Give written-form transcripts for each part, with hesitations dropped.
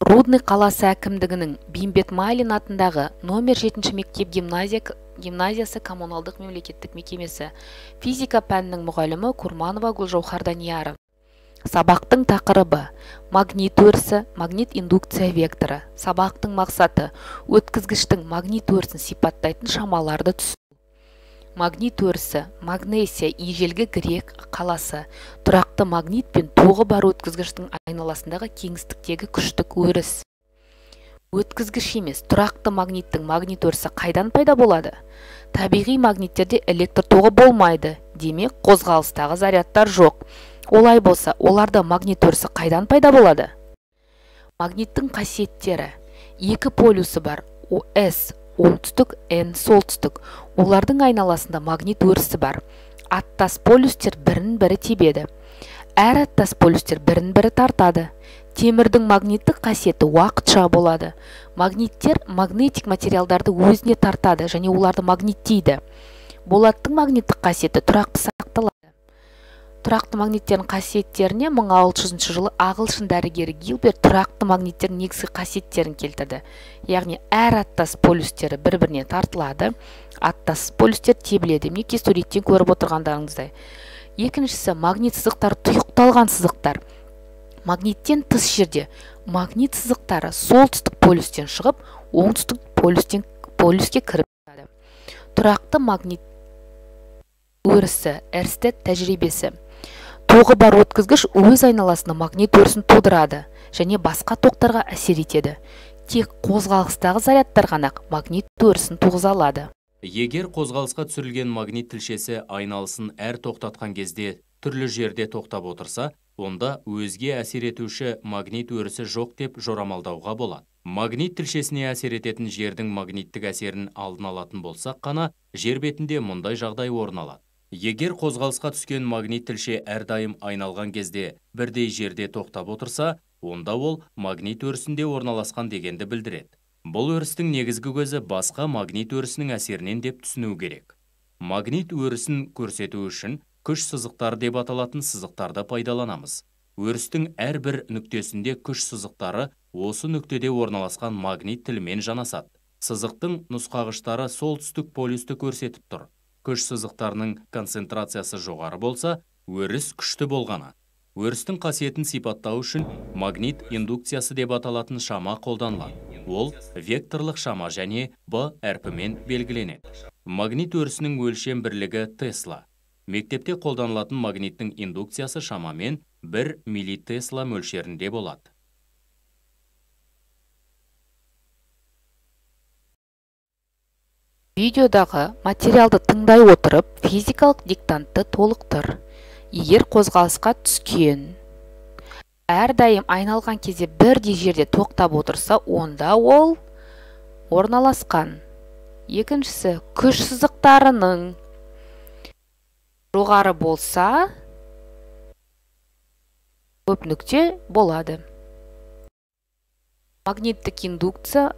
Рудный қаласы әкімдігінің Бейімбет Майлин атындағы номер 7 мектеп гимназиясы коммуналдық мемлекеттік мекемесі физика пәнінің мұғалімі Курманова Гүлжауһар Данияр. Сабақтың тақырыбы магнит өрісі, магнит индукция векторы. Сабақтың мақсаты өткізгіштің магнит өрісін сипаттайтын шамаларды түсіну. Магнит өрісі Магнесия ежелгі грек қаласы тұрақты магнит пен тоғы бар өткізгіштің айналасындағы кеңістіктегі күштік өріс. Өткізгіш емес, тұрақты магниттің магнит өрісі қайдан пайда болады? Табиғи магниттерде электр тоғы болмайды, демек қозғалыстағы зарядтар жоқ. Олай болса, оларда магнит өрісі қайдан пайда болады? Магниттің қасиеттері: екі полюсы бар, S оңтүстік, N солтүстік. Олардың айналасында магнит өрісі бар. Аттас полюстер бірін-бірі тебеді. Әр аттас полюстер бірін-бірі тартады. Темірдің магниттік қасиеті уақытша болады. Магниттер магнетик материалдарды өзіне тартады және оларды магниттейді. Болаттың магниттік қасиеті тұрақты сақталады. Тұрақты магниттердің қасиеттеріне 1600 жылы ағылшын дәрігері Гилберт тұрақты магниттердің негізгі қасиеттерін келтірді. Яғни әр аттас полюстері бір-біріне тартылады, аттас полюстер тебіледі. Мінекей суреттен көріп отырғандарыңыздай. Екіншісі, магнит сызықтары тұйықталған сызықтар. Магниттен тыс жерде магнит сызықтары солтүстік полюстен шығып, оңтүстік полюске кіріп жатады. Тұрақты магнит өрісі Эрстед тәжірибесі. Тоғы бар өткізгіш өз айналасында магнит өрісін тудырады және басқа тоқтарға әсер етеді. Тек қозғалыстағы зарядтар ғана магнит өрісін туғыза алады. Егер қозғалысқа түсірілген магнит тілшесі айналысын әр тоқтатқан кезде түрлі жерде тоқтап отырса, онда өзге әсер етуші магнит өрісі жоқ деп жорамалдауға болады. Магнит тілшесіне әсер ететін жердің магниттік әсерін алдын алатын болсақ қана, жер бетінде мұндай жағдай орын алады. Егер қозғалысқа түскен магнит тілше әрдайым айналған кезде бірдей жерде тоқтап отырса, онда ол магнит өрісінде орналасқан дегенді білдіреді. Бұл өрістің негізгі көзі басқа магнит өрісінің әсерінен деп түсіну керек. Магнит өрісін көрсету үшін күш сызықтары деп аталатын сызықтарды пайдаланамыз. Өрістің әрбір нүктесінде күш сызықтары осы нүктеде орналасқан магнит тілімен жанасады. Сызықтың нұсқағыштары солтүстік полюсті көрсетіп тұр. Күш сызықтарының концентрациясы жоғары болса, өріс күшті болғаны. Өрістің қасиетін сипаттау үшін магнит индукциясы деп аталатын шама қолданылады. Ол векторлық шама және B әрпімен белгіленеді. Магнит өрісінің өлшем бірлігі Тесла. Мектепте қолданылатын магниттің индукциясы шамамен 1 миллитесла мөлшерінде болады. Видеодағы материалды тыңдай отырып, физикалық диктантты толықтыр. Егер қозғалысқа түскен, әрдайым айналған кезде бірдей жерде тоқтап отырса, онда ол орналасқан. Екіншісі, күш сызықтарының жоғары болса, көп нүкте болады. Магниттік индукция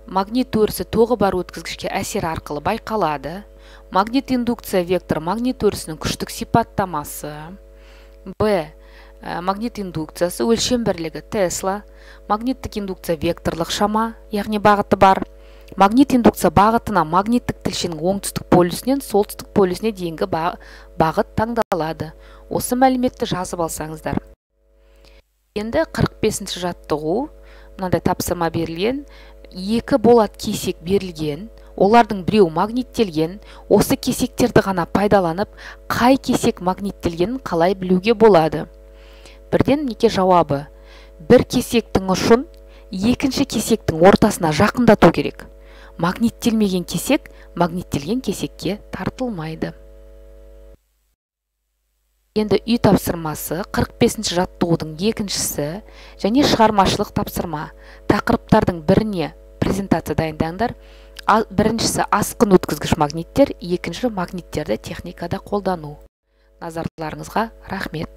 магнит өрісі тоғы бар өткізгішке әсер арқылы байқалады. Магнит индукция вектор магнит өрісінің күштік сипаттамасы. Б. Магнит индукциясы өлшем бірлігі Тесла. Магниттік индукция векторлық шама, яғни бағыты бар. Магнит индукция бағытына магниттік тілшенің оңтүстік полюсінен солтүстік полюсіне дейінгі бағыт таңдалады. Осы мәліметті жазып алсаңыздар. Енді 45-ші жаттығу, мынандай тапсырма берілген. Екі болат кесек берілген, олардың біреу магниттелген, осы кесектерді ғана пайдаланып, қай кесек магниттелгенін қалай білуге болады? Бірден неке жауабы: бір кесектің ұшын екінші кесектің ортасына жақындату керек. Магниттелмеген кесек магниттелген кесекке тартылмайды. Енді үй тапсырмасы 45-ші жаттығудың екіншісі және шығармашылық тапсырма. Тақырыптардың біріне презентация дайындаңдар. Біріншісі асқын өткізгіш магниттер, екінші магниттерді техникада қолдану. Назарларыңызға рахмет.